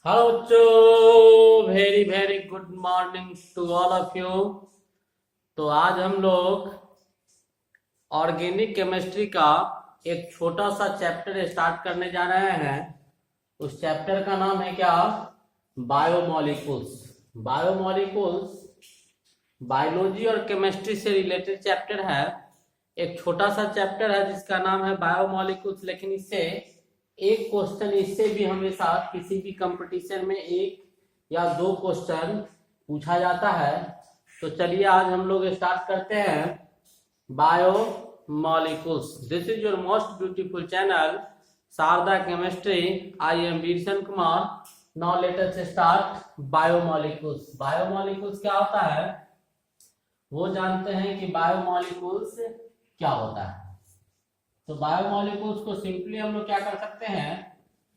Hello बच्चों, very very good morning to all of you. तो आज हम लोग ऑर्गेनिक केमिस्ट्री का एक छोटा सा चैप्टर स्टार्ट करने जा रहे हैं। उस चैप्टर का नाम है क्या? बायोमोलिकुल्स। बायोमोलिकुल्स बायोलॉजी और केमिस्ट्री से रिलेटेड चैप्टर है। एक छोटा सा चैप्टर है जिसका नाम है बायोमोलिकुल्स, लेकिन इससे एक क्वेश्चन इससे भी हमेशा किसी भी कंपटीशन में एक या दो क्वेश्चन पूछा जाता है। तो चलिए आज हम लोग स्टार्ट करते हैं biomolecules. This is your most beautiful channel Sharda chemistry. I am Veerasan Kumar. Now let us start biomolecules. Biomolecules क्या होता है वो जानते हैं कि बायोमोलिकुल्स क्या होता है। तो बायोमोलिकुल्स को सिंपली हम लोग क्या कर सकते हैं,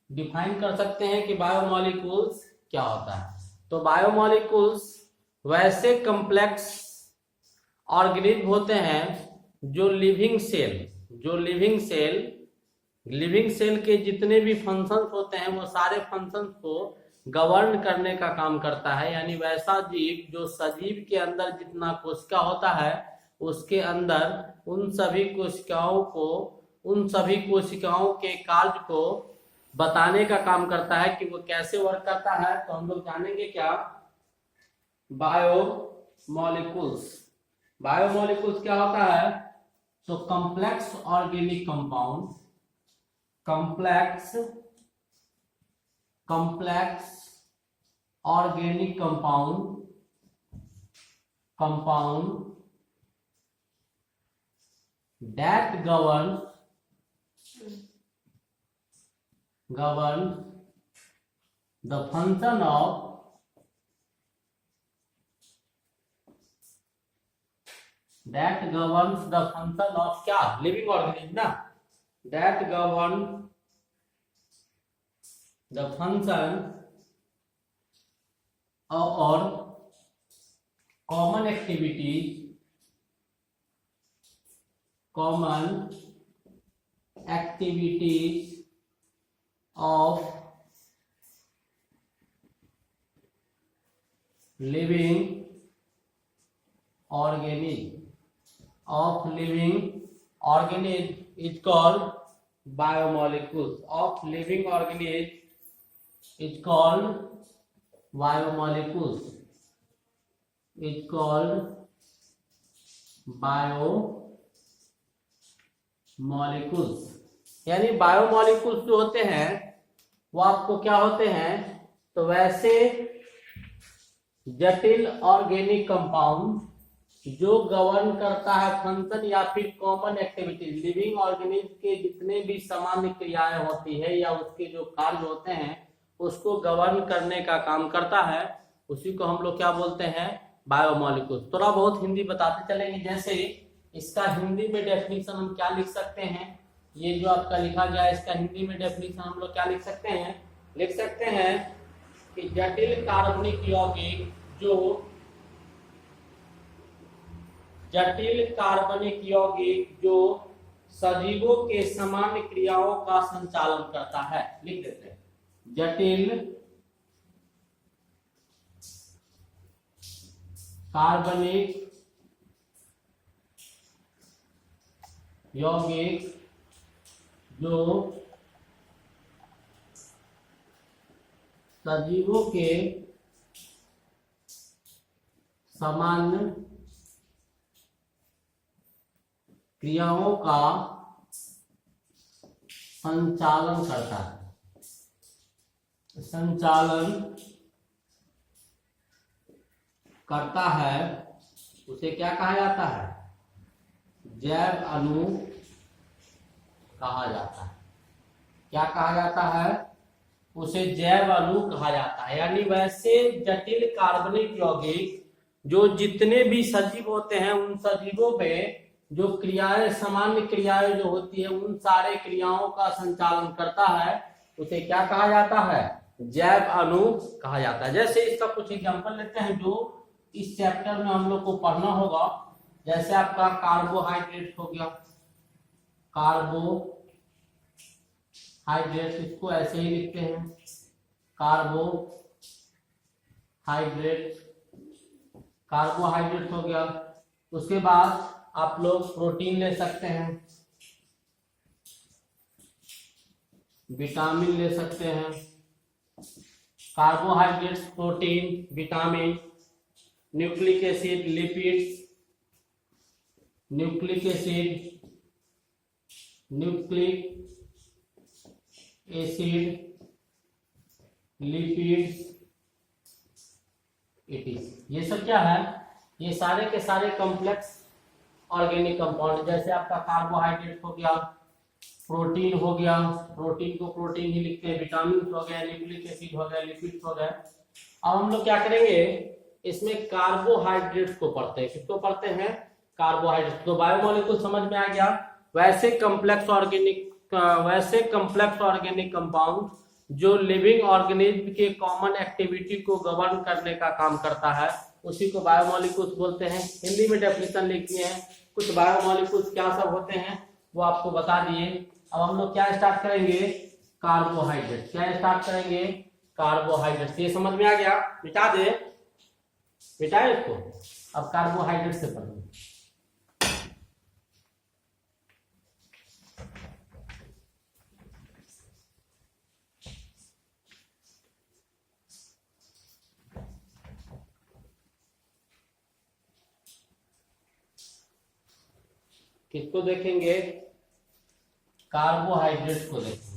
डिफाइन कर सकते हैं कि बायोमोलिकुल्स क्या होता है। तो बायोमोलिकुल्स वैसे कॉम्प्लेक्स ऑर्गेनिज्म होते हैं जो लिविंग सेल के जितने भी फंक्शंस होते हैं वो सारे फंक्शंस को गवर्न करने का काम करता है। यानी वैसा जीव जो सजीव के अंदर जितना कोशिका होता है उसके अंदर उन सभी कोशिकाओं के कार्य को बताने का काम करता है कि वो कैसे वर्क करता है। तो हम लोग जानेंगे क्या बायोमोलिकुल्स। बायोमोलिकुल्स क्या होता है? तो complex organic compound, complex organic compound that govern the function of क्या लिविंग ऑर्गेनिज्म ना, that govern the function or common activities of living organism is called biomolecules. Of living organism is called biomolecules. यानी biomolecules जो होते हैं वो आपको क्या होते हैं, तो वैसे जटिल ऑर्गेनिक कंपाउंड जो गवर्न करता है फंक्शन या फिर कॉमन एक्टिविटीज। लिविंग ऑर्गेनिज्म के जितने भी सामान्य क्रियाएं होती है या उसके जो कार्य होते हैं उसको गवर्न करने का काम करता है, उसी को हम लोग क्या बोलते हैं, बायोमोलिकुल्स। थोड़ा बहुत हिंदी बताते चलेंगे। जैसे इसका हिंदी में डेफिनेशन हम क्या लिख सकते हैं, ये जो आपका लिखा गया है इसका हिंदी में डेफिनेशन हम लोग क्या लिख सकते हैं कि जटिल कार्बनिक यौगिक जो सजीवों के सामान्य क्रियाओं का संचालन करता है। लिख देते हैं जटिल कार्बनिक यौगिक जो सजीवों के सामान्य क्रियाओं का संचालन करता है, उसे क्या कहा जाता है, जैव अणु कहा जाता है। क्या कहा जाता है, उसे जैव अणु कहा जाता है। यानी वैसे जटिल कार्बनिक यौगिक जो जितने भी सजीव होते हैं उन सजीवों में जो क्रियाएं सामान्य क्रियाएं जो होती है उन सारे क्रियाओं का संचालन करता है, उसे क्या कहा जाता है, जैव अणु कहा जाता है। जैसे इसका कुछ एग्जांपल लेते हैं जो इस चैप्टर में हम लोग को पढ़ना होगा। जैसे आपका कार्बोहाइड्रेट हो गया, कार्बोहाइड्रेट इसको ऐसे ही लिखते हैं कार्बोहाइड्रेट हो गया। उसके बाद आप लोग प्रोटीन ले सकते हैं, विटामिन ले सकते हैं। Carbohydrates, protein, vitamin, nucleic acid, lipids, nucleic acid, lipids, ये सब क्या है? ये सारे के सारे कॉम्प्लेक्स ऑर्गेनिक कंपाउंड। जैसे आपका कार्बोहाइड्रेट हो गया, प्रोटीन हो गया, प्रोटीन को प्रोटीन ही लिखते हैं, विटामिन हो गया, न्यूक्लिक एसिड हो गया, लिपिड्स हो गया। अब हम लोग क्या करेंगे, इसमें कार्बोहाइड्रेट्स को पढ़ते हैं। किसको पढ़ते हैं? कार्बोहाइड्रेट। तो बायोमोलिक्यूल समझ में आ गया। वैसे कॉम्प्लेक्स ऑर्गेनिक कंपाउंड जो लिविंग ऑर्गेनिज्म के कॉमन एक्टिविटी को गवर्न करने का काम करता है, उसी को बायोमोलिक्यूल्स बोलते हैं। हिंदी में डेफिनेशन लिखी है, कुछ बायोमोलिक्यूल्स क्या सब होते हैं वो आपको बता दिए। अब हम लोग क्या स्टार्ट करेंगे? कार्बोहाइड्रेट। क्या स्टार्ट करेंगे? कार्बोहाइड्रेट। ये समझ में आ गया? मिटा दे, मिटाए इसको। अब कार्बोहाइड्रेट से पढ़ेंगे। किसको देखेंगे? कार्बोहाइड्रेट को देखेंगे।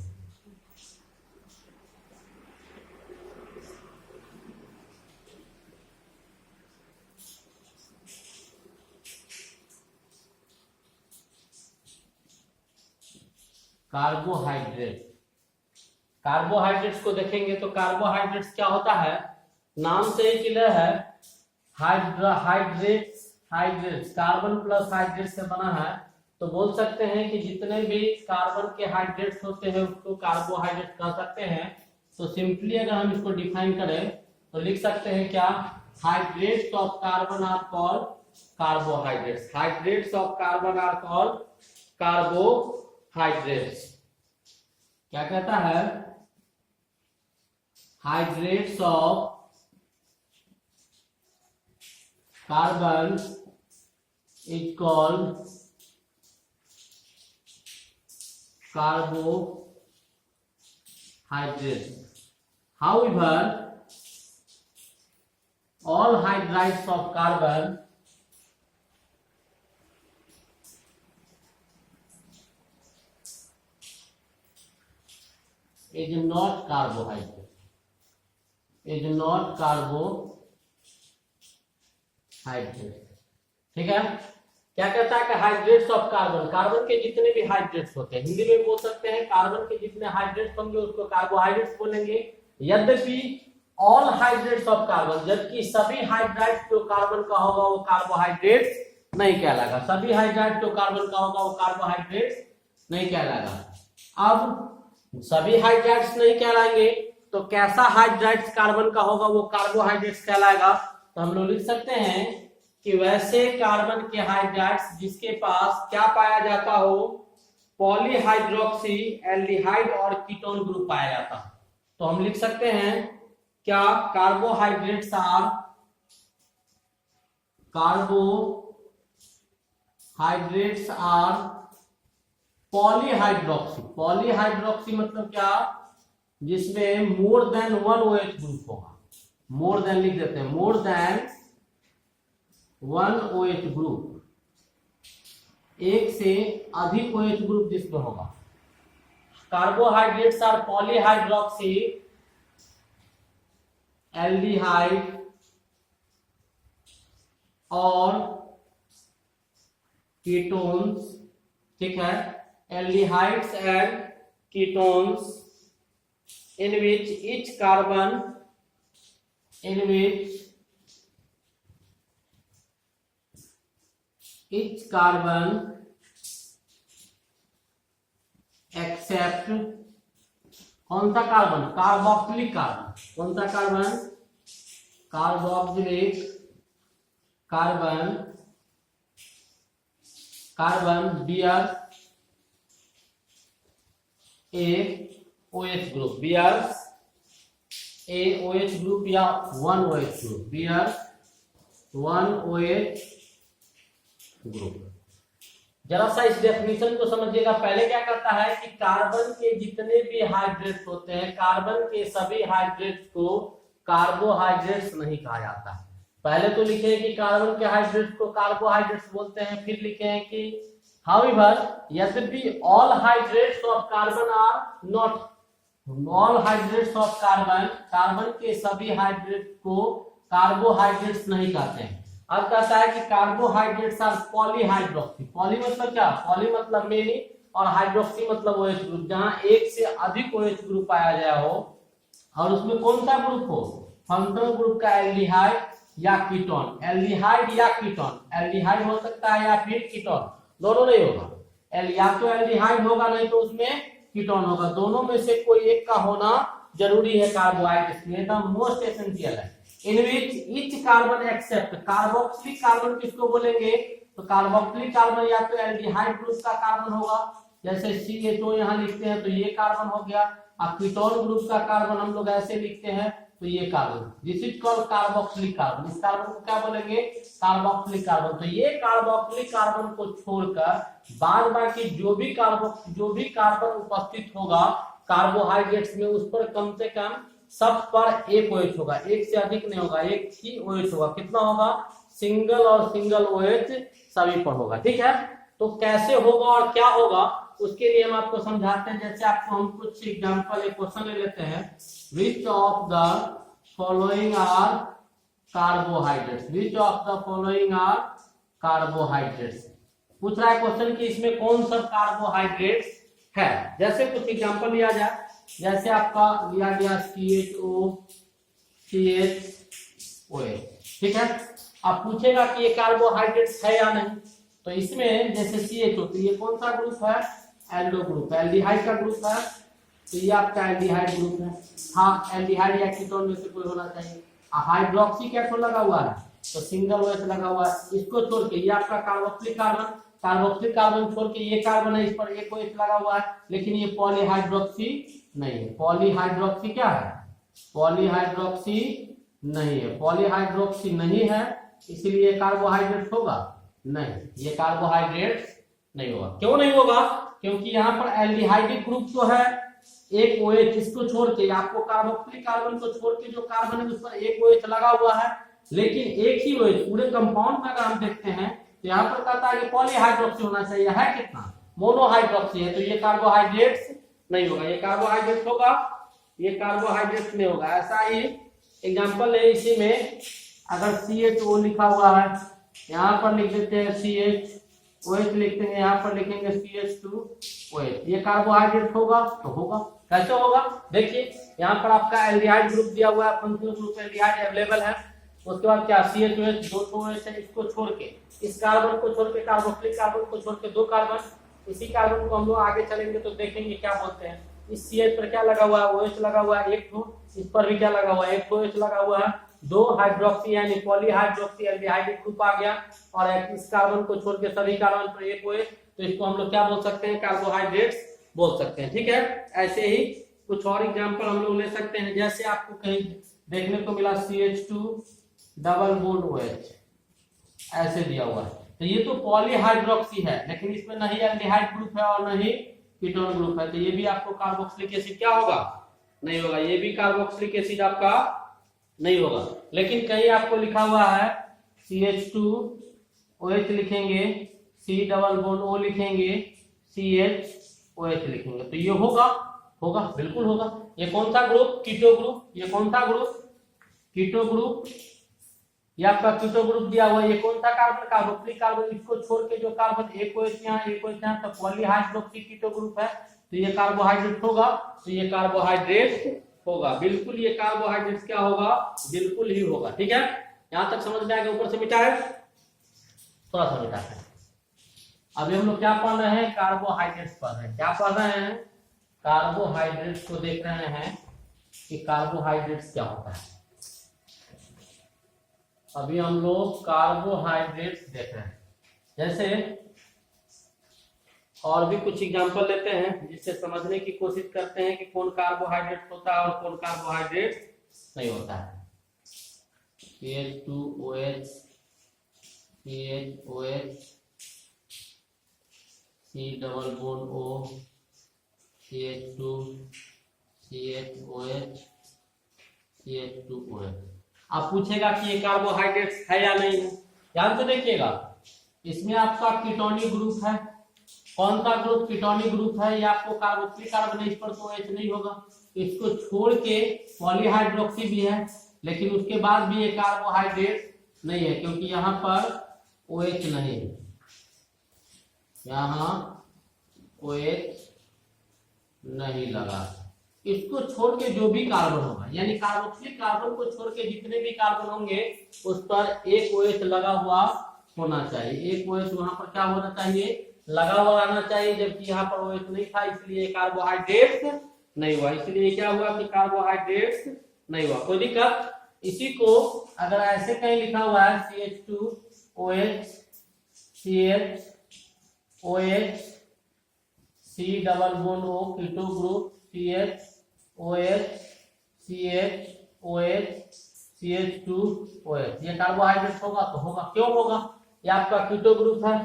कार्बोहाइड्रेट्स को देखेंगे तो कार्बोहाइड्रेट्स क्या होता है? नाम से ही क्लियर है, हाइड्रेट्स कार्बन प्लस हाइड्रेट से बना है। तो बोल सकते हैं कि जितने भी कार्बन के हाइड्रेट्स होते हैं उसको कार्बोहाइड्रेट कह सकते हैं। तो सिंपली अगर हम इसको डिफाइन करें तो लिख सकते हैं क्या? Hydrates of carbon are called carbohydrates. Hydrates of carbon are called carbohydrates. क्या कहता है? Hydrates of carbon is called carbohydrates. However, all hydrides of carbon is not carbohydrate. Is not carbohydrate. ठीक है? क्या कहता है कि हाइड्रेट्स ऑफ कार्बन, कार्बन के जितने भी हाइड्रेट्स होते हैं, हिंदी में बोल सकते हैं कार्बन के जितने हाइड्रेट्स होंगे उसको कार्बोहाइड्रेट्स बोलेंगे। यद्यपि ऑल हाइड्रेट्स ऑफ कार्बन, जबकि सभी हाइड्राइड्स जो कार्बन का होगा वो कार्बोहाइड्रेट्स नहीं कहलाएगा। सभी हाइड्राइड जो कार्बन का होगा वो कार्बोहाइड्रेट्स नहीं कहलाएगा। अब सभी हाइड्राइड्स नहीं कहलाएंगे तो कैसा हाइड्राइड्स कार्बन का होगा वो कार्बोहाइड्रेट्स कहलाएगा। तो हम लोग लिख सकते हैं कि वैसे कार्बन के हाइड्राइड्स जिसके पास क्या पाया जाता हो? पॉलीहाइड्रोक्सी एल्डिहाइड और कीटोन ग्रुप पाया जाता है। तो हम लिख सकते हैं क्या? Carbohydrates are polyhydroxy. पॉलीहाइड्रोक्सी मतलब क्या? जिसमें more than one OH group होगा। मोर देन लिख देते हैं, more than one OH group, एक से अधिक OH ग्रुप जिसमें होगा। कार्बोहाइड्रेट्स आर पॉलीहाइड्रोक्सी एल्डिहाइड और कीटोन्स। ठीक है? Aldehydes and ketones in which each carbon except कौन सा कार्बन? Carboxylic carbon. कौन सा carbon? Carboxylic carbon bear a OH group, bears OH group या 1 OH group, bear 1 OH group. जरा सा इस डेफिनेशन को समझिएगा। पहले क्या करता है कि कार्बन के जितने भी हाइड्रेट्स होते हैं, कार्बन के सभी हाइड्रेट्स को कार्बोहाइड्रेट्स नहीं कहा जाता। पहले तो लिखे हैं कि कार्बन के हाइड्रेट्स को कार्बोहाइड्रेट्स बोलते हैं, फिर लिखे हैं कि हाउएवर यद्यपि all hydrates of carbon are not, all hydrates of carbon, carbon के सभी हाइड्रेट को कार्बोहाइड्रेट्स नहीं कहते हैं। अब कहता है कि कार्बोहाइड्रेट्स आर पॉलीहाइड्रोक्सी। पॉली मतलब क्या? पॉली मतलब मेनी और हाइड्रोक्सी मतलब OH ग्रुप, जहां एक से अधिक OH ग्रुप पाया गया हो और उसमें कौन सा ग्रुप हो? फंक्शनल ग्रुप का एल्डिहाइड या कीटोन, एल्डिहाइड या कीटोन, एल्डिहाइड हो सकता है या फिर कीटोन, दोनों नहीं होगा। या तो एल्डिहाइड होगा नहीं तो उसमें कीटोन होगा, दोनों में से कोई एक का होना जरूरी है कार्बोहाइड्रेट में, एकदम मोस्ट एसेंशियल है। In which each carbon except, carboxylic carbon किसको बोलेंगे? तो कार्बोक्सिलिक कार्बन या तो एल्डिहाइड ग्रुप का कार्बन होगा, जैसे CHO यहाँ लिखते हैं तो ये कार्बन हो गया। अब कीटोन ग्रुप का कार्बन हम लोग ऐसे लिखते हैं तो ये carbon, this is called carboxylic carbon. इस कार्बन को क्या बोलेंगे? Carboxylic carbon. तो ये कार्बोक्सिलिक कार्बन को छोड़कर बाद बाकी जो भी कार्बन उपस्थित होगा कार्बोहाइड्रेट्स में, उस पर कम से कम सब पर एक OH होगा, एक से अधिक नहीं होगा, एक ही OH होगा। कितना होगा? सिंगल और सिंगल OH सभी पर होगा। ठीक है, तो कैसे होगा और क्या होगा उसके लिए हम आपको समझाते हैं। जैसे आपको हम कुछ एग्जांपल, एक क्वेश्चन ले लेते हैं, which of the following are carbohydrates, which of the following are carbohydrates. पूछ रहा है क्वेश्चन कि इसमें कौन सा कार्बोहाइड्रेट्स है। जैसे कुछ एग्जांपल लिया जाए, जैसे आपका लिया गया CHO, CHOH, ठीक है। अब पूछेगा कि ये कार्बोहाइड्रेट्स है या नहीं, तो इसमें जैसे CHO, तो ये कौन सा ग्रुप है? एल्डो ग्रुप, एल्डिहाइड का ग्रुप है, तो ये आपका एल्डिहाइड ग्रुप है। हाँ, एल्डिहाइड या कीटोन में से कोई होना चाहिए। हाइड्रोक्सी क्या तो लगा हुआ है, तो सिंगल OH लगा हुआ है। इसको छोड़ के ये आपका कार्बोक्सिलिक कार्बन, कार्बोक्सिलिक कार्बन छोड़ के ये कार्बन है, इस पर एक OH लगा हुआ है, लेकिन ये पॉलीहाइड्रोक्सी नहीं है। पॉलीहाइड्रोक्सी क्या है? पॉलीहाइड्रोक्सी नहीं है, पॉलीहाइड्रोक्सी नहीं है, इसलिए कार्बोहाइड्रेट होगा नहीं, ये कार्बोहाइड्रेट नहीं होगा। क्यों नहीं होगा? क्योंकि यहाँ पर एल्डिहाइडिक ग्रुप तो है, एक OH, इसको छोड़ के आपको कार्बोक्सिलिक कार्बन को छोड़ के जो कार्बन है उस पर एक OH लगा हुआ है, लेकिन एक ही OH पूरे कंपाउंड में अगर हम देखते हैं तो यहाँ पर कहता है कि पॉलीहाइड्रोक्सी होना चाहिए, है कितना? मोनोहाइड्रोक्सी है, तो ये कार्बोहाइड्रेट्स नहीं होगा। ये कार्बोहाइड्रेट होगा, ये कार्बोहाइड्रेट नहीं होगा। ऐसा ही एग्जांपल है, इसी में अगर CHO लिखा हुआ है, यहाँ पर लिख देते हैं CHOH लिखते हैं, यहाँ पर लिखेंगे CH2OH, ये कार्बोहाइड्रेट होगा तो होगा। कैसे होगा? देखिए यहाँ पर आपका एल्डिहाइड ग्रुप दिया हुआ है, फंक्शनल ग्रुप एल्डिहाइड अवेलेबल है। उसके बाद क्या? CHOH, दो OH है, इसको छोड़ के, इस कार्बन को छोड़ के, कार्बोक्सिलिक कार्बन को छोड़ के दो कार्बन, इसी कार्बन को हम लोग आगे चलेंगे तो देखेंगे क्या बोलते हैं। इस CH पर क्या लगा हुआ है? OH लगा हुआ है एक दो, इस पर भी क्या लगा हुआ है? एक OH लगा हुआ है, दो हाइड्रोक्सी यानी पॉलीहाइड्रोक्सी एल्डिहाइड ग्रुप आ गया, और इस कार्बन को छोड़ के सभी कार्बन पर एक OH, तो इसको हम लोग क्या बोल सकते हैं? कार्बोहाइड्रेट्स बोल सकते हैं। ठीक है, ऐसे ही कुछ और एग्जांपल हम लोग ले सकते हैं। जैसे आपको कहीं देखने को मिला CH2 डबल बॉन्ड OH ऐसे दिया हुआ है, तो ये तो पॉलीहाइड्रोक्सी है, लेकिन इसमें नहीं एल्डिहाइड ग्रुप है और नहीं कीटोन ग्रुप है, तो ये भी आपको कार्बोक्सिलिक एसिड क्या होगा? नहीं होगा, ये भी कार्बोक्सिलिक एसिड आपका नहीं होगा। लेकिन कहीं आपको लिखा हुआ है CH2OH लिखेंगे, C डबल बॉन्ड O लिखेंगे, CHOH लिखेंगे, तो ये होगा, होगा, बिल्कुल होगा। ये कौन सा ग्रुप? Keto group. ये कौन सा ग्रुप? Keto group. ये आपका कीटो ग्रुप दिया हुआ है। ये कौन सा कार्बन? Carboxylic carbon. इसको छोड़ के जो कार्बन एक OH यहाँ, एक OH यहाँ, तो पॉलीहाइड्रोक्सी कीटो ग्रुप है, तो ये कार्बोहाइड्रेट होगा, तो ये कार्बोहाइड्रेट होगा, बिल्कुल ये कार्बोहाइड्रेट क्या होगा? बिल्कुल ही होगा। ठीक है, यहां तक समझ में आएगा? ऊपर से मिटा है, थोड़ा सा मिटा है। अभी हम लोग क्या पढ़ रहे हैं? कार्बोहाइड्रेट्स पढ़ रहे हैं। क्या पढ़ रहे हैं? कार्बोहाइड्रेट्स को देख रहे हैं कि कार्बोहाइड्रेट्स क्या होता है। अभी हम लोग कार्बोहाइड्रेट्स देख रहे हैं। जैसे और भी कुछ एग्जांपल लेते हैं जिससे समझने की कोशिश करते हैं कि कौन कार्बोहाइड्रेट होता है और कौन कार्बोहाइड्रेट नहीं होता है। CH2OH, CHOH, C double bond O, CH2, CHOH, CH2OH। आप पूछेगा कि ये कार्बोहाइड्रेट्स है या नहीं है। ध्यान से देखिएगा, इसमें आपका कीटोनिक ग्रुप है। कौन सा ग्रुप? कीटोनिक ग्रुप है। ये आपको कार्बोक्सिलिक कार्बन है, इस पर तो OH नहीं होगा। इसको छोड़ के पॉलीहाइड्रोक्सी भी है, लेकिन उसके बाद भी ये कार्बोहाइड्रेट नहीं है, क्योंकि यहाँ पर OH नहीं है। यहाँ OH नहीं लगा। इसको छोड़ के जो भी कार्बन होगा, यानी कार्बोक्सिलिक कार्बन को छोड़ के जितने भी कार्बन होंगे उस पर एक OH लगा हुआ होना चाहिए। एक OH वहां पर क्या होना चाहिए? लगा हुआ रहना चाहिए, जबकि यहाँ पर OH नहीं था, इसलिए कार्बोहाइड्रेट्स नहीं हुआ। इसलिए क्या हुआ कि कार्बोहाइड्रेट्स नहीं हुआ। कोई दिक्कत? इसी को अगर ऐसे कहीं लिखा हुआ है CH2OH, CHOH, C double bond O, keto group, CHOH, CHOH, CH2OH, ये कार्बोहाइड्रेट होगा तो होगा। क्यों होगा? ये आपका कीटो ग्रुप है।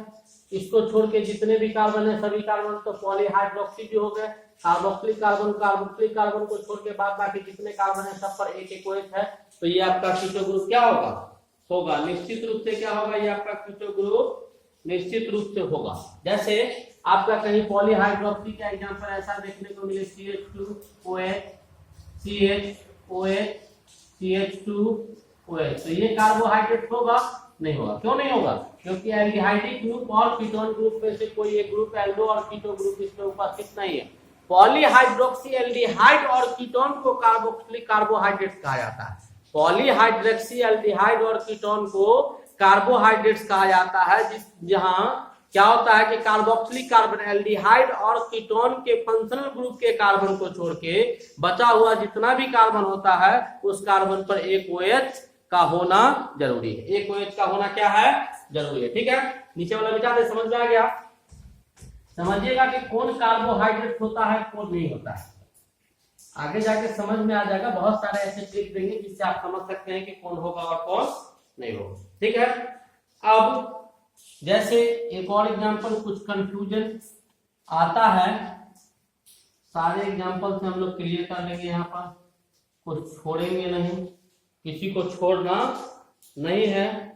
इसको छोड़ के जितने भी कार्बन है सभी कार्बन तो पॉलीहाइड्रोक्सी भी हो गए। कार्बोक्सिलिक कार्बन को छोड़ के बाद बाकी जितने कार्बन है सब पर एक एक OH है, तो ये आपका कीटो ग्रुप क्या होगा? निश्चित रूप से क्या होगा? ये आपका कीटो ग्रुप निश्चित रूप से होगा। जैसे आपका कहीं पॉलीहाइड्रोक्सी का एग्जांपल ऐसा देखने को मिले, CH2OH, CHOH, CH2OH, तो ये कार्बोहाइड्रेट होगा? नहीं होगा। क्यों नहीं होगा? क्योंकि एल्डिहाइडिक ग्रुप और कीटोन ग्रुप में से कोई एक ग्रुप एल्डो और कीटो ग्रुप इसमें उपस्थित नहीं है। पॉलीहाइड्रोक्सी एल्डिहाइड और कीटोन को कार्बोक्सिलिक कार्बोहाइड्रेट्स कहा जाता है। पॉलीहाइड्रोक्सी एल्डिहाइड और कीटोन को कार्बोहाइड्रेट्स कहा जाता है, जहां क्या होता है कि कार्बोक्सिलिक कार्बन एल्डिहाइड और कीटोन के फंक्शनल ग्रुप के कार्बन को छोड़ के बचा हुआ जितना भी कार्बन होता है उस कार्बन पर एक OH का होना जरूरी है। एक OH का होना क्या है? जरूरी है। ठीक है, नीचे वाला मिटा दे। समझ में आ गया? समझिएगा कि कौन कार्बोहाइड्रेट होता है, कौन नहीं होता है। आगे जाके समझ में आ जाएगा। बहुत सारे ऐसे ट्रिक देंगे जिससे आप समझ सकते हैं कि कौन होगा और कौन नहीं होगा। ठीक है, अब जैसे एक और एग्जांपल, कुछ कंफ्यूजन आता है, सारे एग्जांपल से हम लोग क्लियर कर लेंगे। यहाँ पर कुछ छोड़ेंगे नहीं, किसी को छोड़ना नहीं है।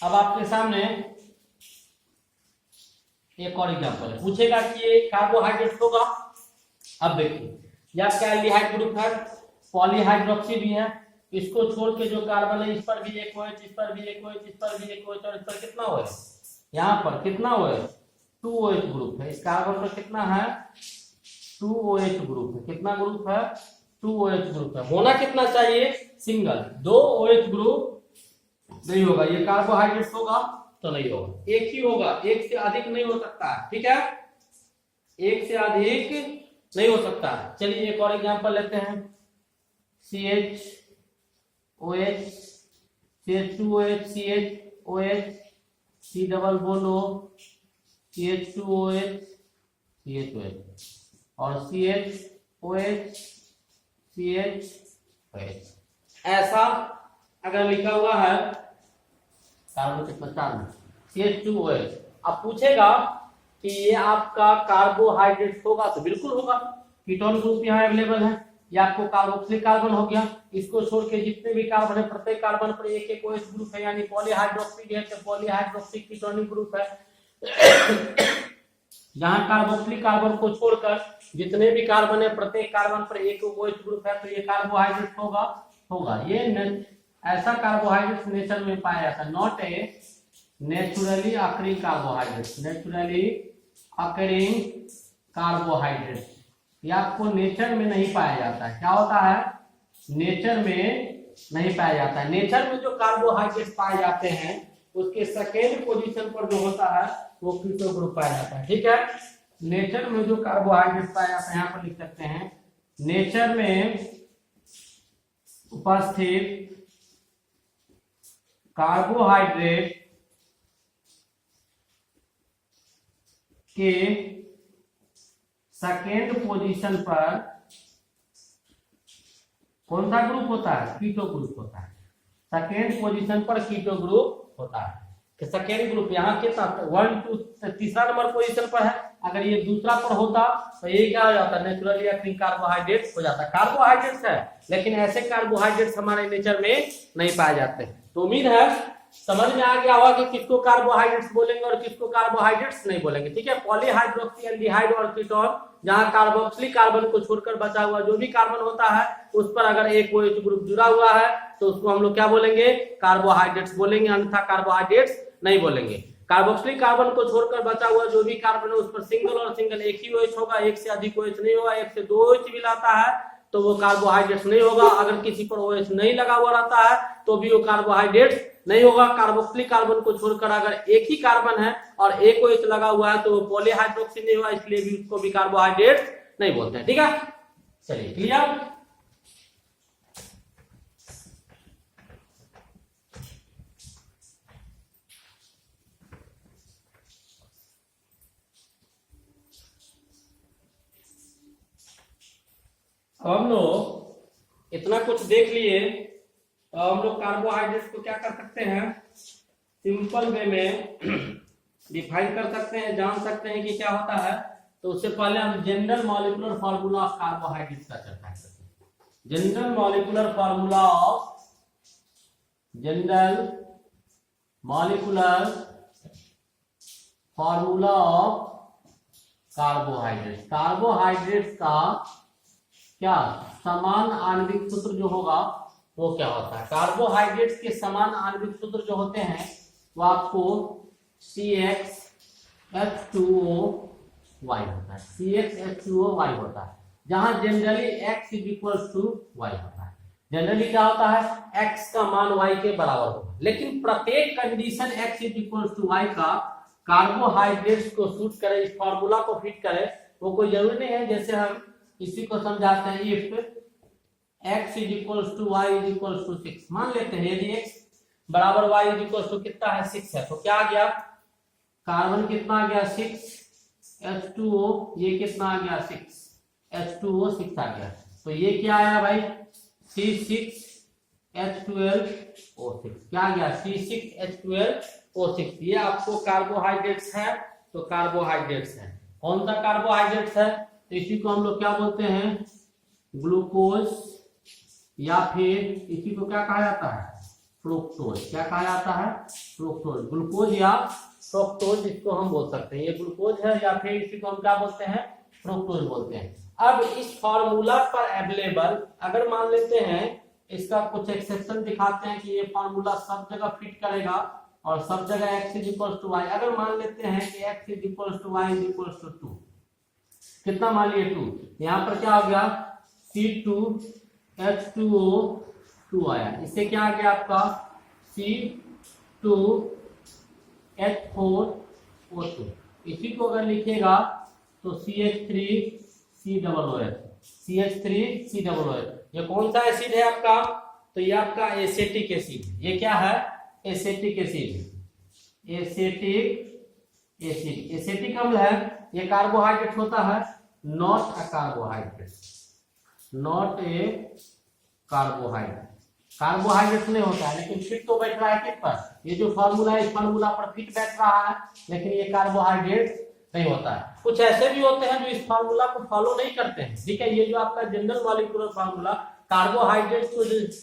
अब आपके सामने एक और एग्जांपल है, पूछेगा कि ये कार्बोहाइड्रेट होगा। अब देखिए, ये आपका एल्डिहाइड ग्रुप है, पॉलीहाइड्रोक्सी भी है। इसको छोड़ के जो कार्बन है इस पर भी एक OH, इस पर भी एक OH, इस पर भी एक OH, और इस पर कितना OH? यहाँ पर कितना OH? 2 OH ग्रुप है। इस कार्बन पर कितना है? 2 OH ग्रुप है। कितना ग्रुप है? 2 OH ग्रुप है। होना कितना चाहिए? सिंगल। 2 OH ग्रुप नहीं होगा। ये कार्बोहाइड्रेट होगा तो नहीं होगा, एक ही होगा, एक से अधिक नहीं हो सकता है। ठीक है, एक से अधिक नहीं हो सकता। चलिए एक और एग्जांपल लेते हैं, CHOH, CH2OH, CHOH, C double bond O, CH2OH, CHOH, और CHOH, CHOH। ऐसा अगर लिखा हुआ है कार्बन कितना? 4 में CH2OH। अब पूछेगा कि ये आपका कार्बोहाइड्रेट होगा तो बिल्कुल होगा। कीटोन ग्रुप यहाँ अवेलेबल है। ये आपको कार्बोक्सिलिक कार्बन हो गया। इसको छोड़ के जितने भी कार्बन है प्रत्येक कार्बन पर एक एक OH ग्रुप है, यानी पॉलीहाइड्रोक्सी है तो पॉलीहाइड्रोक्सी कीटोनिक ग्रुप है। जहां कार्बोक्सिलिक कार्बन को छोड़कर जितने भी कार्बन है प्रत्येक कार्बन पर एक OH ग्रुप है, तो ये कार्बोहाइड्रेट होगा। ये ऐसा कार्बोहाइड्रेट नेचर में पाया जाता है, not a naturally occurring carbohydrate. Naturally occurring carbohydrate ये आपको नेचर में नहीं पाया जाता है। क्या होता है? नेचर में नहीं पाया जाता है। नेचर में जो कार्बोहाइड्रेट पाए जाते हैं उसके सेकेंड पोजीशन पर जो होता है वो कीटो ग्रुप पाया जाता है। ठीक है, नेचर में जो कार्बोहाइड्रेट पाया जाता है, यहाँ पर लिख सकते हैं, नेचर में उपस्थित कार्बोहाइड्रेट के सेकेंड पोजीशन पर कौन सा ग्रुप होता है? कीटो ग्रुप होता है। सेकेंड पोजीशन पर कीटो ग्रुप होता है। कि सेकेंड ग्रुप यहाँ कितना 1 2 तीसरा नंबर पोजीशन पर है। अगर ये दूसरा पर होता तो ये क्या हो जाता? नेचुरली अकरिंग कार्बोहाइड्रेट हो जाता। कार्बोहाइड्रेट्स है, लेकिन ऐसे कार्बोहाइड्रेट्स हमारे नेचर में नहीं पाए जाते। तो उम्मीद है समझ में आ गया होगा कि किसको कार्बोहाइड्रेट्स बोलेंगे और किसको कार्बोहाइड्रेट्स नहीं बोलेंगे। ठीक है, पॉलीहाइड्रोक्सी एल्डिहाइड और कीटोन, जहां कार्बोक्सिलिक कार्बन को छोड़कर बचा हुआ जो भी कार्बन होता है उस पर अगर एक OH ग्रुप जुड़ा हुआ है तो उसको हम लोग क्या बोलेंगे? कार्बोहाइड्रेट्स बोलेंगे, अन्यथा कार्बोहाइड्रेट्स नहीं बोलेंगे। कार्बोक्सिलिक कार्बन को छोड़कर बचा हुआ जो भी कार्बन है उस पर सिंगल और सिंगल एक ही OH होगा, एक से अधिक OH नहीं होगा। एक से 2 OH भी लाता है तो वो कार्बोहाइड्रेट्स नहीं होगा। अगर किसी पर OH नहीं लगा हुआ रहता है तो भी वो कार्बोहाइड्रेट्स नहीं होगा। कार्बोक्सिलिक कार्बन को छोड़कर अगर एक ही कार्बन है और एक OH लगा हुआ है तो वो पॉलीहाइड्रोक्सी नहीं हुआ, इसलिए भी उसको भी कार्बोहाइड्रेट्स नहीं बोलते हैं। ठीक है, चलिए क्लियर। अब हम लोग इतना कुछ देख लिए, तो हम लोग कार्बोहाइड्रेट्स को क्या कर सकते हैं? सिंपल वे में डिफाइन कर सकते हैं, जान सकते हैं कि क्या होता है। तो उससे पहले हम general molecular formula of carbohydrates का चर्चा करते हैं। General molecular formula of carbohydrates. Carbohydrates का क्या समान आणविक सूत्र जो होगा वो क्या होता है? कार्बोहाइड्रेट्स के समान आणविक सूत्र जो होते हैं वो आपको CxH2O होता है। CxH2O होता है, जहां जनरली X y होता है। जनरली क्या होता है? X का मान Y के बराबर होगा, लेकिन प्रत्येक कंडीशन X y का कार्बोहाइड्रेट्स को सूट करे, इस फॉर्मूला को फिट करे, वो कोई जरूरी नहीं है। जैसे हम इसी को समझाते हैं, इफ x y 6 मान लेते हैं। यदि x बराबर y कितना है? 6 है, तो क्या आ गया? कार्बन कितना आ गया? 6 H2O, ये कितना आ गया? 6 H2O 6 आ गया। तो ये क्या आया भाई? C6 H12O6 क्या आ गया? C6 H12O6। ये आपको कार्बोहाइड्रेट्स है, तो कार्बोहाइड्रेट्स है। कौन सा कार्बोहाइड्रेट्स है? तो इसी को हम लोग क्या बोलते हैं? ग्लूकोज, या फिर इसी को क्या कहा जाता है? फ्रुक्टोज। क्या कहा जाता है? फ्रुक्टोज। ग्लूकोज या फ्रुक्टोज इसको हम बोल सकते हैं। ये ग्लूकोज है, या फिर इसी को हम क्या बोलते हैं? फ्रुक्टोज बोलते हैं। अब इस फॉर्मूला पर अवेलेबल, अगर मान लेते हैं इसका कुछ एक्सेप्शन दिखाते हैं कि ये फॉर्मूला सब जगह फिट करेगा और सब जगह x y। अगर मान लेते हैं कि x y 2, कितना मान लिए? 2। यहाँ पर क्या हो गया? C2H2O 2 आया। इससे क्या आ गया आपका? C2H4O2। इसी को अगर लिखिएगा तो CH3COOH। ये कौन सा एसिड है आपका? तो ये आपका एसेटिक एसिड। ये क्या है? Acetic acid. एसेटिक अम्ल है। ये कार्बोहाइड्रेट होता है, नॉट ए कार्बोहाइड्रेट। कार्बोहाइड्रेट नहीं होता है, लेकिन फिट तो बैठ रहा है किस पर? ये जो फार्मूला है इस फार्मूला पर फिट बैठ रहा है, लेकिन ये कार्बोहाइड्रेट नहीं होता है। कुछ ऐसे भी होते हैं जो इस फार्मूला को फॉलो नहीं करते हैं। ठीक है, ये जो आपका जनरल मॉलिक्यूलर फार्मूला कार्बोहाइड्रेट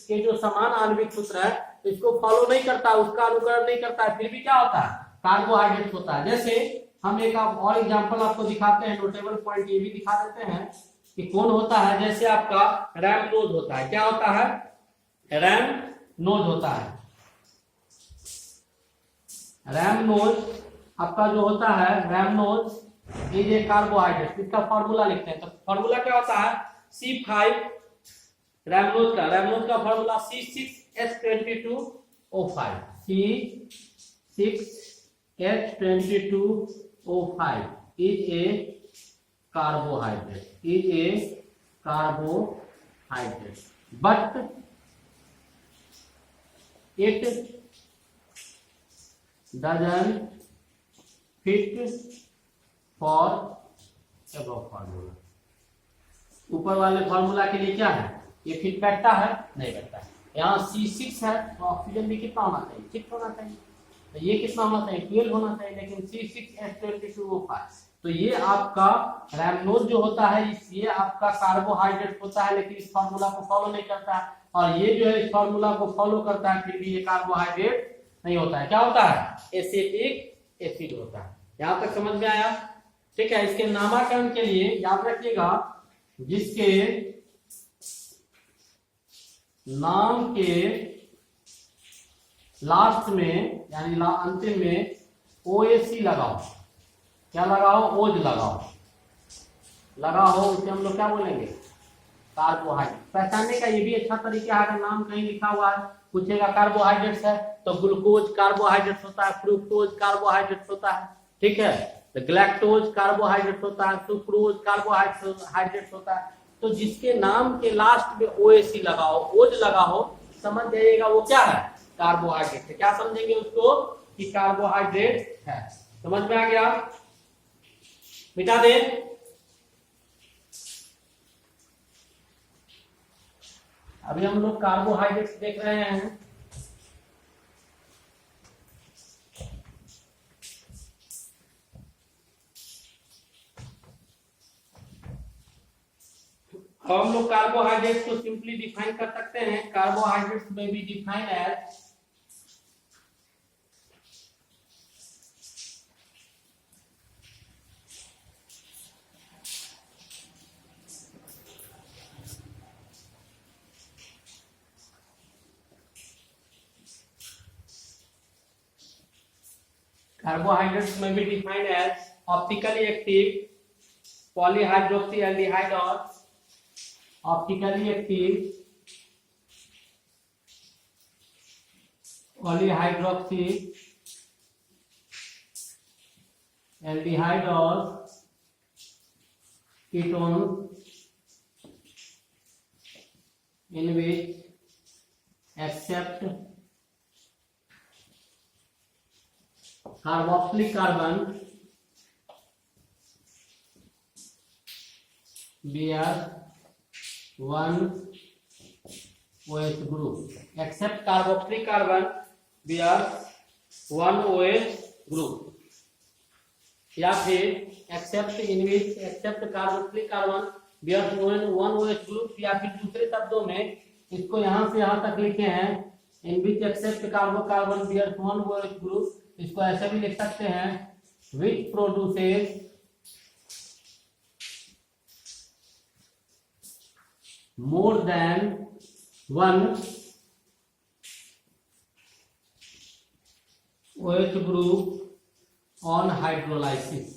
के जो समान आणविक सूत्र है इसको फॉलो नहीं करता, उसका अनुकरण नहीं करता है, फिर भी क्या होता है? कार्बोहाइड्रेट होता है। जैसे हम एक और एग्जांपल आपको दिखाते हैं, नोटेबल पॉइंट ये भी दिखा देते हैं कि कौन होता है। जैसे आपका रैमनोज होता है। क्या होता है? रैमनोज होता है। रैमनोज आपका जो होता है, रैमनोज इज ए कार्बोहाइड्रेट। इसका फॉर्मूला लिखते हैं, तो फॉर्मूला क्या होता है? C5 रैमनोज का formula C6H22O5। C6H22O5 is a carbohydrate, but it doesn't fit for above formula। ऊपर वाले फॉर्मूला के लिए क्या है, ये फिट बैठता है, नहीं बैठता है। यहाँ C6 है तो ऑक्सीजन भी कितना होना चाहिए, 6 होना चाहिए। तो ये कितना होना चाहिए, 12 होना चाहिए, लेकिन C6H22O5। तो ये आपका रैमनोज जो होता है, ये आपका कार्बोहाइड्रेट होता है, लेकिन इस फार्मूला को फॉलो नहीं करता है। और ये जो है इस फार्मूला को फॉलो करता है, फिर भी ये कार्बोहाइड्रेट नहीं होता है। क्या होता है, एसिटिक एसिड होता है। यहां तक समझ में आया? ठीक है। इसके नामकरण के लिए याद रखिएगा, जिसके नाम के लास्ट में यानी अंतिम में OAC लगाओ। क्या लगाओ, ओज लगाओ, उसे हम लोग क्या बोलेंगे, कार्बोहाइड्रेट। पहचानने का ये भी अच्छा तरीका है, अगर नाम कहीं लिखा हुआ है, पूछेगा कार्बोहाइड्रेट्स है तो ग्लूकोज कार्बोहाइड्रेट होता है, फ्रुक्टोज कार्बोहाइड्रेट होता है, ठीक है। तो ग्लैक्टोज कार्बोहाइड्रेट होता है, सुक्रोज कार्बोहाइड्रेट होता है। तो जिसके नाम के लास्ट में OAC लगाओ, ओज लगाओ, समझ जाइएगा वो क्या है, कार्बोहाइड्रेट है। क्या समझेंगे उसको, कि कार्बोहाइड्रेट है। समझ में आ गया? मिटा दे। अभी हम लोग कार्बोहाइड्रेट्स देख रहे हैं। हम लोग कार्बोहाइड्रेट्स को सिंपली डिफाइन कर सकते हैं। कार्बोहाइड्रेट्स में भी डिफाइन एज कार्बोहाइड्रेट्स में भी डिफाइंड एज ऑप्टिकली एक्टिव पॉलीहाइड्रोक्सीएल्डिहाइड और ऑप्टिकली एक्टिव पॉलीहाइड्रोक्सी एल्डिहाइड और ketone in which except carboxylic carbon bear one OH group, except carboxylic carbon bear one OH group, या फिर except in which except carboxylic carbon bears one OH group, या फिर दूसरे शब्दों में इसको यहां से यहां तक लिखे हैं in which except carbon bears one OH group, इसको ऐसे भी लिख सकते हैं which produces more than one OH group on hydrolysis।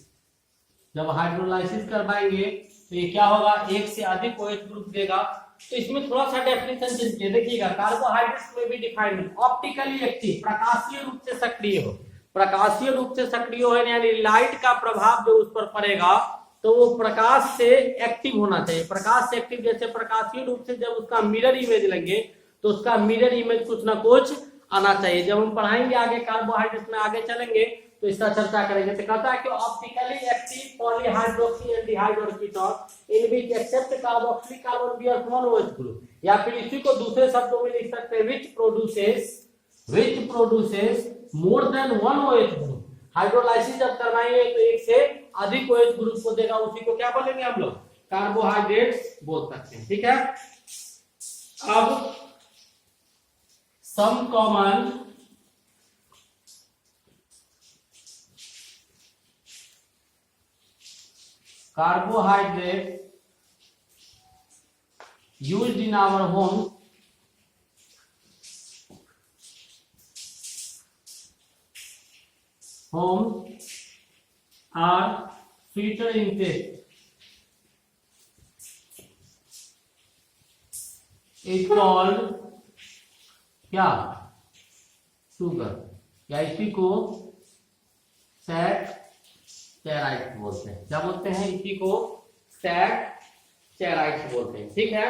जब हाइड्रोलाइसिस करवाएंगे तो ये क्या होगा, एक से अधिक OH ग्रुप देगा। तो इसमें थोड़ा सा डेफिनेशन दीजिए, देखिएगा कार्बोहाइड्रेट्स में भी डिफाइंड ऑप्टिकली एक्टिव, प्रकाशीय रूप से सक्रिय हो, प्रकाशीय रूप से सक्रिय हो यानी लाइट का प्रभाव जो उस पर पड़ेगा तो वो प्रकाश से एक्टिव होना चाहिए। प्रकाश से एक्टिव जैसे प्रकाशीय रूप से जब उसका मिरर इमेज लेंगे तो उसका मिरर इमेज कुछ ना कुछ आना चाहिए। जब हम पढ़ाएंगे आगे कार्बोहाइड्रेट में आगे चलेंगे तो इसका चर्चा करेंगे। तो कहता है कि ऑप्टिकली एक्टिव पॉलीहाइड्रोक्सी एल्डिहाइड और ketone in which except carboxylic carbon bears one OH group, या फिर इसी को दूसरे शब्दों में लिख सकते हैं which produces more than one OH group. Hydrolysis जब करवाएंगे तो एक से अधिक OH ग्रुप को देगा, उसी को क्या बोलेंगे हम लोग, कार्बोहाइड्रेट्स बोल सकते हैं। ठीक है। अब some common carbohydrate used in our home are sweeter in taste is called क्या, शुगर, या इसी को सैकराइड्स बोलते हैं। क्या बोलते हैं, इसी को सैकराइड्स बोलते हैं। ठीक है।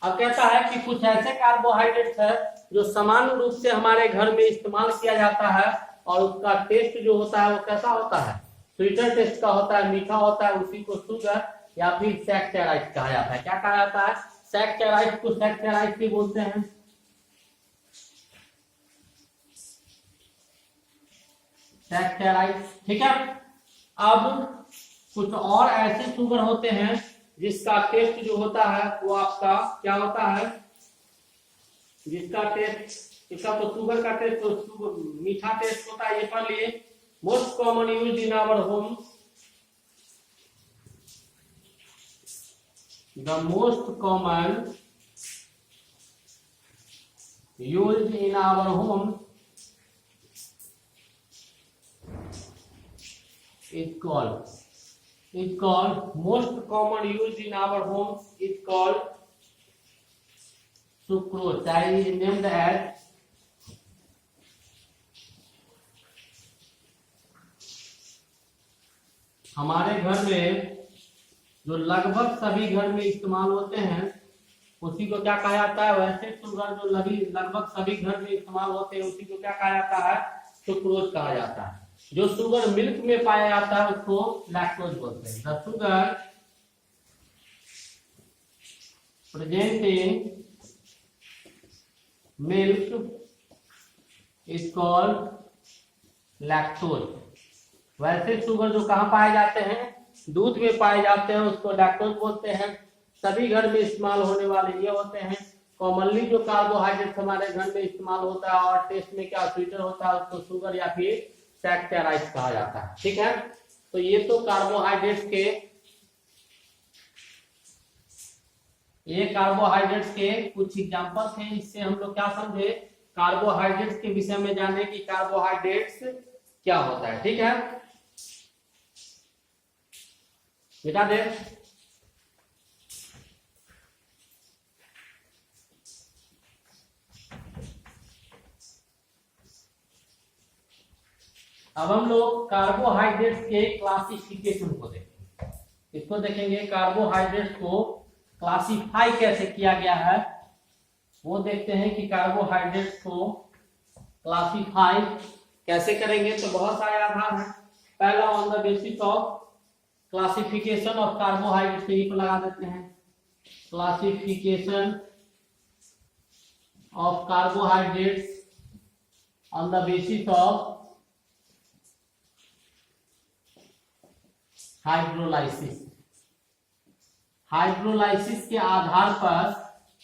अब कहता है कि कुछ ऐसे कार्बोहाइड्रेट्स है जो सामान्य रूप से हमारे घर में इस्तेमाल किया जाता है और उसका टेस्ट जो होता है वो कैसा होता है, स्वीटर टेस्ट का होता है, मीठा होता है, उसी को शुगर या फिर सैकराइड्स कहा जाता है। क्या कहा जाता है, सैकराइड्स को सैकराइड्स भी बोलते हैं। सैकराइड्स, ठीक है। अब कुछ और ऐसे शुगर होते हैं जिसका टेस्ट जो होता है वो आपका क्या होता है, जिसका टेस्ट, इसका तो शुगर का टेस्ट तो मीठा टेस्ट होता है, ये पढ़ लिए। Most common use in our home, the most common use in our home is called most common used in our homes is called sucrose. That is named as हमारे घर में जो लगभग सभी घर में इस्तेमाल होते हैं उसी को क्या कहा जाता है, वैसे शुगर जो लगभग सभी घर में इस्तेमाल होते हैं उसी को क्या कहा जाता है, सुक्रोज कहा जाता है। जो शुगर मिल्क में पाया जाता है उसको लैक्टोज बोलते हैं। The sugar present in milk is called lactose. वैसे शुगर जो कहाँ पाए जाते हैं, दूध में पाए जाते हैं, उसको लैक्टोज बोलते हैं। सभी घर में इस्तेमाल होने वाले ये होते हैं। कॉमनली जो कार्बोहाइड्रेट हमारे घर में इस्तेमाल होता है और टेस्ट में क्या स्वीटर होता है उसको शुगर या फिर सैकराइड्स कहा जाता है, ठीक है। तो ये तो कार्बोहाइड्रेट्स के कुछ एग्जांपल्स हैं। इससे हम लोग क्या समझे, कार्बोहाइड्रेट्स के विषय में जाने कि कार्बोहाइड्रेट्स क्या होता है, ठीक है बेटा दे। अब हम लोग कार्बोहाइड्रेट्स के क्लासिफिकेशन को देखेंगे। इसको देखेंगे कार्बोहाइड्रेट्स को क्लासिफाई कैसे किया गया है, वो देखते हैं कि कार्बोहाइड्रेट्स को क्लासिफाई कैसे करेंगे। तो बहुत सारे आधार हैं। पहला on the basis of classification of carbohydrates, यहीं पर लगा देते हैं, classification of carbohydrates on the basis of hydrolysis. Hydrolysis के आधार पर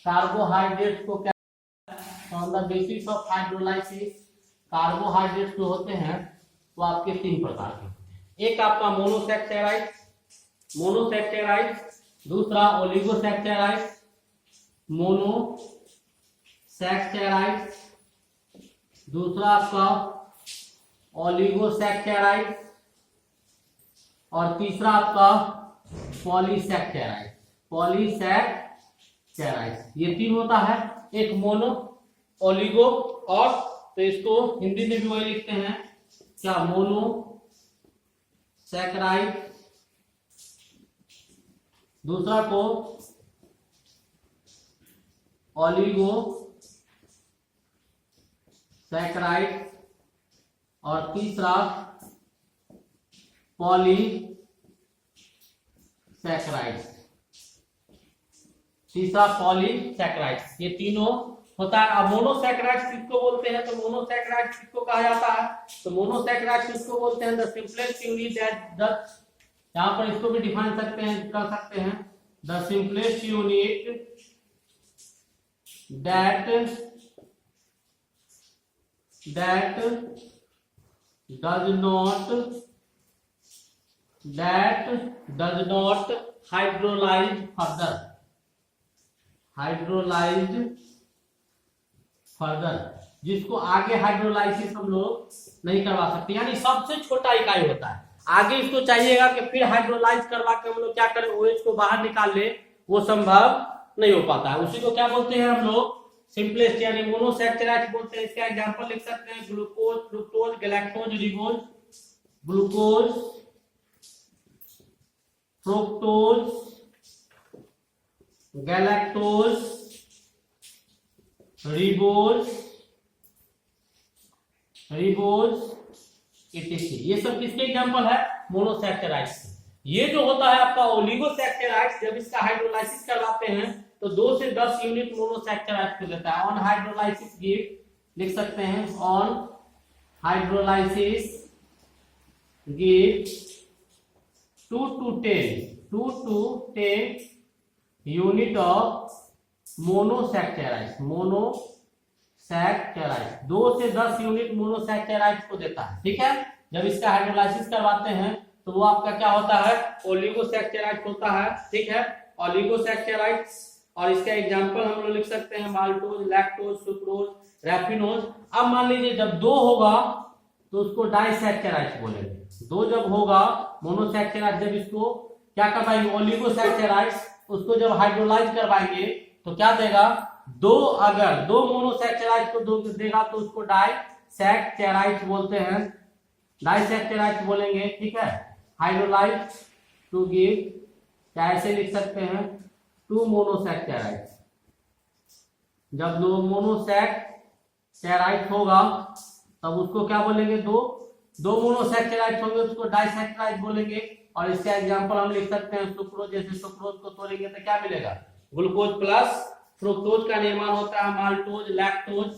कार्बोहाइड्रेट्स को क्या, on the basis of hydrolysis carbohydrates जो होते हैं वो आपके तीन प्रकार के होते हैं। एक आपका मोनोसैकेराइड, दूसरा ओलिगोसैकेराइड, मोनोसैकेराइड, दूसरा आपका ओलिगोसैकेराइड और तीसरा आपका पॉलीसैकेराइड। ये तीन होता है, एक मोनो, ओलिगो और, तो इसको हिंदी में भी वही लिखते हैं क्या, मोनो सैकेराइड, दूसरा को ओलिगो सैकेराइड और तीसरा पॉलीसैकेराइड। ये तीनों होता है। अब मोनोसैकेराइड किसको बोलते हैं, तो मोनोसैकेराइड किसको कहा जाता है, तो मोनोसैकेराइड किसको बोलते हैं, द सिंपलेस्ट यूनिट दैट, यहाँ पर इसको भी डिफाइन कर सकते हैं, the simplest unit that does not hydrolyze further, जिसको आगे हाइड्रोलाइसिस हम लोग नहीं करवा सकते, यानी सबसे छोटा इकाई होता है। आगे इसको चाहिएगा कि फिर हाइड्रोलाइज करवा के हम लोग क्या करें, OH को बाहर निकाल ले, वो संभव नहीं हो पाता है। उसी को क्या बोलते हैं हम लोग, सिंपलेस्ट यानी मोनोसैकेराइड बोलते हैं। इसका एग्जांपल लिख सकते हैं, glucose, fructose, galactose, ribose, glucose, fructose, galactose, ribose, etc। ये सब किसके एग्जांपल है? मोनोसैकेराइड्स के। ये जो होता है आपका ओलिगोसैकेराइड्स, जब इसका हाइड्रोलाइसिस करवाते हैं तो 2 से 10 यूनिट मोनोसैकेराइड्स को देता है। ऑन हाइड्रोलाइसिस गिव, लिख सकते हैं on hydrolysis give 2 to 10 unit of monosaccharides. Monosaccharides 2 से 10 यूनिट मोनोसैकेराइड्स को देता है। ठीक है, जब इसका हाइड्रोलाइसिस करवाते हैं तो वो आपका क्या होता है? ओलिगोसैकेराइड्स होता है। ठीक है, ओलिगोसैकेराइड्स। और इसका एग्जांपल हम लोग लिख सकते हैं माल्टोज, लैक्टोज, सुक्रोज, रैफिनोज। अब मान लीजिए जब 2 होगा तो उसको डाइसैकेराइड्स बोलेंगे। 2 जब होगा मोनोसैकेराइड्स, जब इसको क्या करवाएंगे? ओलिगोसैकेराइड्स, उसको जब हाइड्रोलाइज करवाएंगे तो क्या देगा? 2 अगर 2 मोनोसैकेराइड्स को देगा तो उसको डाइसैकेराइड्स बोलते हैं, डाइसैकेराइड्स बोलेंगे। ठीक है, हाइड्रोलाइज टू गिव, क्या ऐसे लिख सकते हैं 2 मोनोसैकेराइड्स। जब 2 मोनोसैकेराइड्स होगा तब उसको क्या बोलेंगे? 2 मोनोसैकेराइड्स होंगे उसको डाइसैकेराइड्स बोलेंगे। और इसका एग्जांपल हम लिख सकते हैं सुक्रोज। जैसे सुक्रोज को तोड़ेंगे तो क्या मिलेगा? ग्लूकोज प्लस फ्रुक्टोज का निर्माण होता है माल्टोज, लैक्टोज,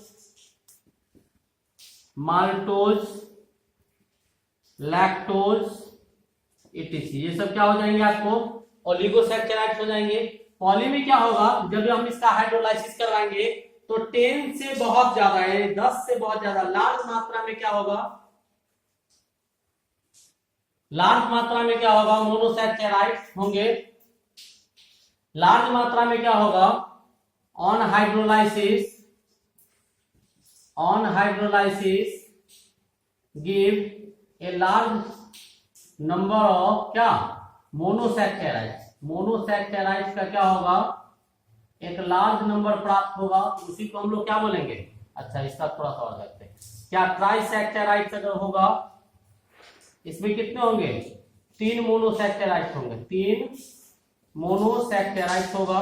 लैक्टोज etc। ये सब क्या हो जाएंगे? आपको ओलिगोसैकेराइड्स हो जाएंगे। पॉली में क्या होगा? जब हम इसका हाइड्रोलाइसिस करवाएंगे तो 10 से बहुत ज्यादा है, 10 से बहुत ज्यादा लार्ज मात्रा में क्या होगा? लार्ज मात्रा में क्या होगा? मोनोसैकेराइड्स होंगे। लार्ज मात्रा में क्या होगा? On hydrolysis give a large number of क्या? मोनोसैकेराइड्स। मोनोसैकेराइड्स का क्या होगा? एक लार्ज नंबर प्राप्त होगा। उसी को हम लोग क्या बोलेंगे? अच्छा, इसका थोड़ा सा और देखते हैं। क्या ट्राइसैकेराइड्स अगर होगा, इसमें कितने होंगे? 3 मोनोसैकेराइड्स होंगे। 3 मोनोसैकेराइड्स होगा,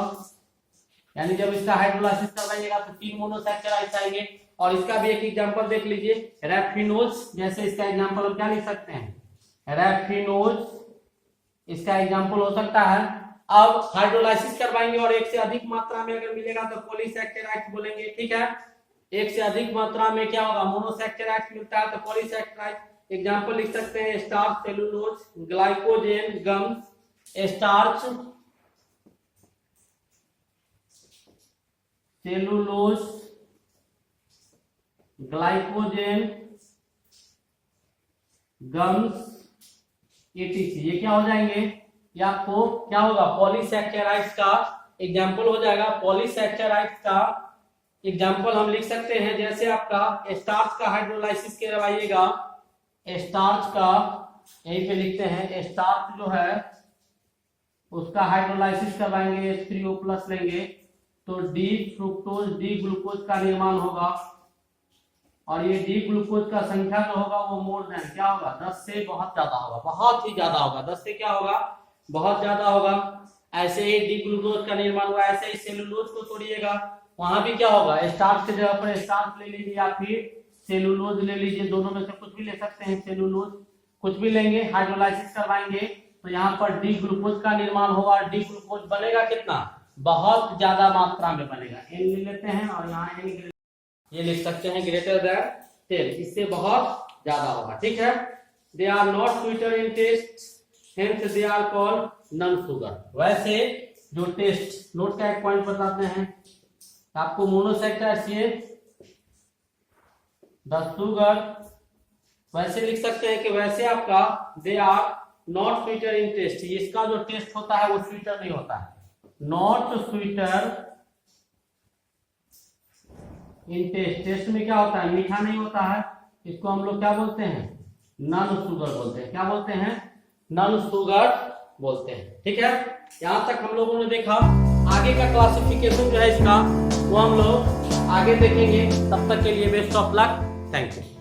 यानी जब इसका हाइड्रोलाइसिस करवाइएगा तो 3 मोनोसैकेराइड्स आएंगे। और इसका भी एक एग्जांपल देख लीजिए, रैफिनोज। जैसे इसका एग्जांपल हम क्या लिख सकते हैं? रैफिनोज इसका एग्जांपल हो सकता है। अब हाइड्रोलाइसिस करवाएंगे और 1 से अधिक मात्रा में अगर मिलेगा तो पॉलीसैकेराइड्स बोलेंगे। ठीक है, 1 से अधिक मात्रा में क्या होगा? मोनोसैकेराइड्स मिलता है तो पॉलीसैकेराइड्स। एग्जांपल लिख सकते हैं starch, cellulose, glycogen, gum. Starch, cellulose, glycogen, gums etc। ये क्या हो जाएंगे? ये आपको क्या होगा? पॉलीसैकेराइड्स का एग्जांपल हो जाएगा। पॉलीसैकेराइड्स का एग्जांपल हम लिख सकते हैं, जैसे आपका स्टार्च का हाइड्रोलाइसिस करवाइएगा, स्टार्च का यहीं पे लिखते हैं, स्टार्च जो है उसका हाइड्रोलाइसिस करवाएंगे, H3O+ लेंगे तो डी फ्रुक्टोज, डी ग्लूकोज का निर्माण होगा। और ये डी ग्लूकोज का संख्या जो होगा वो मोर देन क्या होगा? 10 से बहुत ज्यादा होगा, बहुत ही ज्यादा होगा। 10 से क्या होगा? बहुत ज्यादा होगा। ऐसे ही डी ग्लूकोज का निर्माण हुआ। ऐसे ही सेलुलोज को तोड़िएगा, वहां भी क्या होगा? स्टार्च की जगह पर स्टार्च ले लीजिए या फिर सेलुलोज ले लीजिए, दोनों में से कुछ भी ले सकते हैं। सेलुलोज कुछ भी लेंगे, हाइड्रोलाइसिस करवाएंगे तो यहाँ पर डी ग्लूकोज का निर्माण होगा। डी ग्लूकोज बनेगा कितना? बहुत ज्यादा मात्रा में बनेगा। N ले लेते हैं और यहाँ N ये लिख सकते हैं ग्रेटर देन 10, इससे बहुत ज्यादा होगा। ठीक है, they are not sweeter in taste, hence they are called non sugar. वैसे जो टेस्ट, नोट का एक पॉइंट बताते हैं आपको, मोनोसैकेराइड्स ये द शुगर, वैसे लिख सकते हैं कि वैसे आपका they are not sweeter in taste, इसका जो टेस्ट होता है वो स्वीटर नहीं होता है। Not sweeter in taste, taste में क्या होता है? मीठा नहीं होता है। इसको हम लोग क्या बोलते हैं? नॉन शुगर बोलते हैं। क्या बोलते हैं? नॉन शुगर बोलते हैं। ठीक है, यहाँ तक हम लोगों ने देखा। आगे का क्लासिफिकेशन जो है इसका वो हम लोग आगे देखेंगे। तब तक के लिए best of luck, thank you.